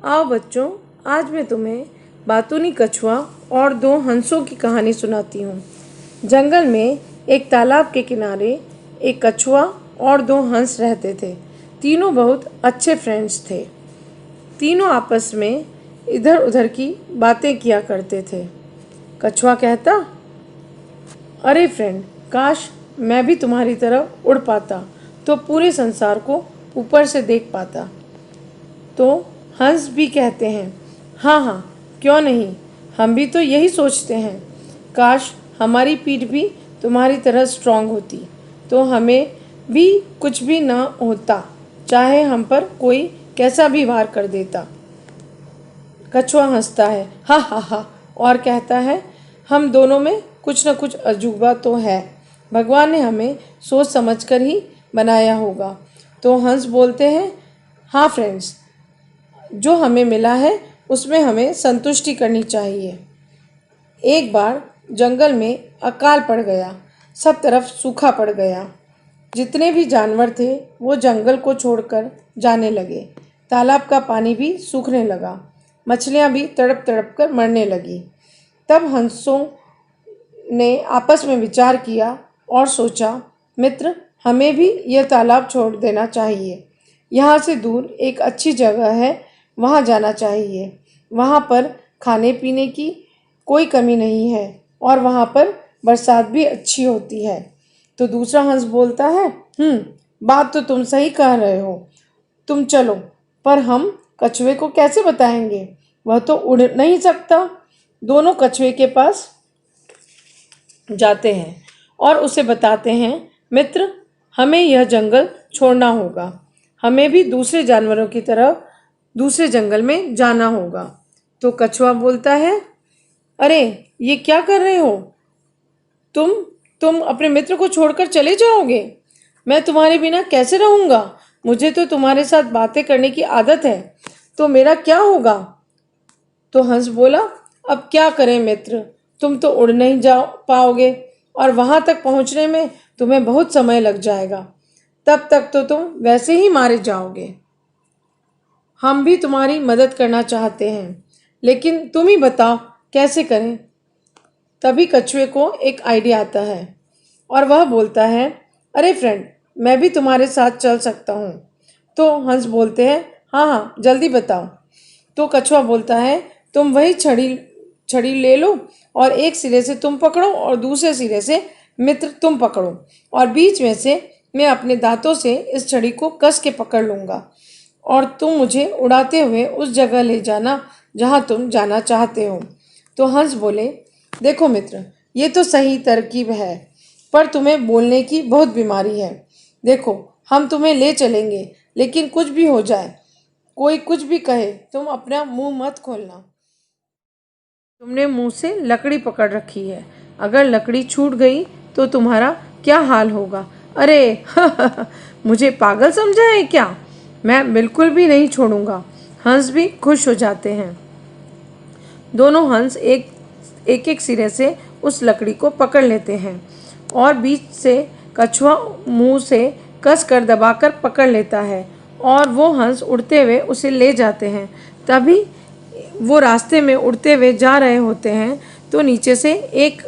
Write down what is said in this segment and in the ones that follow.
आओ बच्चों, आज मैं तुम्हें बातूनी कछुआ और दो हंसों की कहानी सुनाती हूँ। जंगल में एक तालाब के किनारे एक कछुआ और दो हंस रहते थे। तीनों बहुत अच्छे फ्रेंड्स थे। तीनों आपस में इधर उधर की बातें किया करते थे। कछुआ कहता, अरे फ्रेंड, काश मैं भी तुम्हारी तरह उड़ पाता तो पूरे संसार को ऊपर से देख पाता। तो हंस भी कहते हैं, हाँ हाँ, क्यों नहीं, हम भी तो यही सोचते हैं। काश हमारी पीठ भी तुम्हारी तरह स्ट्रांग होती तो हमें भी कुछ भी ना होता, चाहे हम पर कोई कैसा भी वार कर देता। कछुआ हंसता है, हा हा हा, और कहता है, हम दोनों में कुछ न कुछ अजूबा तो है। भगवान ने हमें सोच समझकर ही बनाया होगा। तो हंस बोलते हैं, हाँ फ्रेंड्स, जो हमें मिला है उसमें हमें संतुष्टि करनी चाहिए। एक बार जंगल में अकाल पड़ गया। सब तरफ सूखा पड़ गया। जितने भी जानवर थे वो जंगल को छोड़कर जाने लगे। तालाब का पानी भी सूखने लगा। मछलियाँ भी तड़प तड़प कर मरने लगी। तब हंसों ने आपस में विचार किया और सोचा, मित्र, हमें भी यह तालाब छोड़ देना चाहिए। यहाँ से दूर एक अच्छी जगह है, वहाँ जाना चाहिए। वहाँ पर खाने पीने की कोई कमी नहीं है और वहाँ पर बरसात भी अच्छी होती है। तो दूसरा हंस बोलता है, बात तो तुम सही कह रहे हो, तुम चलो, पर हम कछुए को कैसे बताएंगे? वह तो उड़ नहीं सकता। दोनों कछुए के पास जाते हैं और उसे बताते हैं, मित्र, हमें यह जंगल छोड़ना होगा। हमें भी दूसरे जानवरों की तरह दूसरे जंगल में जाना होगा। तो कछुआ बोलता है, अरे ये क्या कर रहे हो? तुम अपने मित्र को छोड़कर चले जाओगे? मैं तुम्हारे बिना कैसे रहूँगा? मुझे तो तुम्हारे साथ बातें करने की आदत है, तो मेरा क्या होगा? तो हंस बोला, अब क्या करें मित्र, तुम तो उड़ नहीं जा पाओगे और वहां तक पहुंचने में तुम्हें बहुत समय लग जाएगा। तब तक तो तुम वैसे ही मारे जाओगे। हम भी तुम्हारी मदद करना चाहते हैं, लेकिन तुम ही बताओ कैसे करें। तभी कछुए को एक आइडिया आता है और वह बोलता है, अरे फ्रेंड, मैं भी तुम्हारे साथ चल सकता हूँ। तो हंस बोलते हैं, हाँ हाँ, जल्दी बताओ। तो कछुआ बोलता है, तुम वही छड़ी ले लो और एक सिरे से तुम पकड़ो और दूसरे सिरे से मित्र तुम पकड़ो, और बीच में से मैं अपने दांतों से इस छड़ी को कस के पकड़ लूँगा और तुम मुझे उड़ाते हुए उस जगह ले जाना जहाँ तुम जाना चाहते हो। तो हंस बोले, देखो मित्र, ये तो सही तरकीब है, पर तुम्हें बोलने की बहुत बीमारी है। देखो, हम तुम्हें ले चलेंगे, लेकिन कुछ भी हो जाए, कोई कुछ भी कहे, तुम अपना मुंह मत खोलना। तुमने मुंह से लकड़ी पकड़ रखी है, अगर लकड़ी छूट गई तो तुम्हारा क्या हाल होगा? अरे मुझे पागल समझा है क्या? मैं बिल्कुल भी नहीं छोड़ूंगा। हंस भी खुश हो जाते हैं। दोनों हंस एक एक सिरे से उस लकड़ी को पकड़ लेते हैं और बीच से कछुआ मुंह से कस कर दबाकर पकड़ लेता है और वो हंस उड़ते हुए उसे ले जाते हैं। तभी वो रास्ते में उड़ते हुए जा रहे होते हैं तो नीचे से एक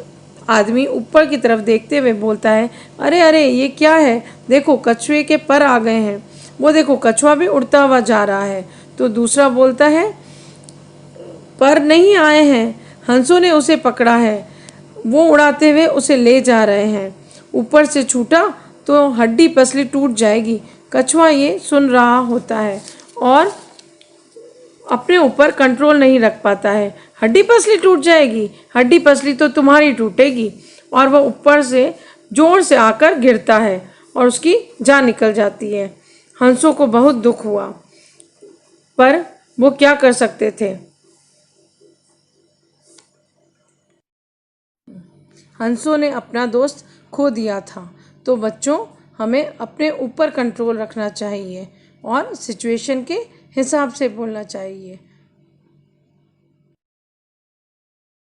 आदमी ऊपर की तरफ देखते हुए बोलता है, अरे अरे, ये क्या है? देखो, कछुए के पर आ गए हैं। वो देखो, कछुआ भी उड़ता हुआ जा रहा है। तो दूसरा बोलता है, पर नहीं आए हैं, हंसों ने उसे पकड़ा है, वो उड़ाते हुए उसे ले जा रहे हैं। ऊपर से छूटा तो हड्डी पसली टूट जाएगी। कछुआ ये सुन रहा होता है और अपने ऊपर कंट्रोल नहीं रख पाता है। हड्डी पसली टूट जाएगी? हड्डी पसली तो तुम्हारी टूटेगी। और वह ऊपर से जोर से आकर गिरता है और उसकी जान निकल जाती है। हंसों को बहुत दुख हुआ, पर वो क्या कर सकते थे। हंसों ने अपना दोस्त खो दिया था। तो बच्चों, हमें अपने ऊपर कंट्रोल रखना चाहिए और सिचुएशन के हिसाब से बोलना चाहिए।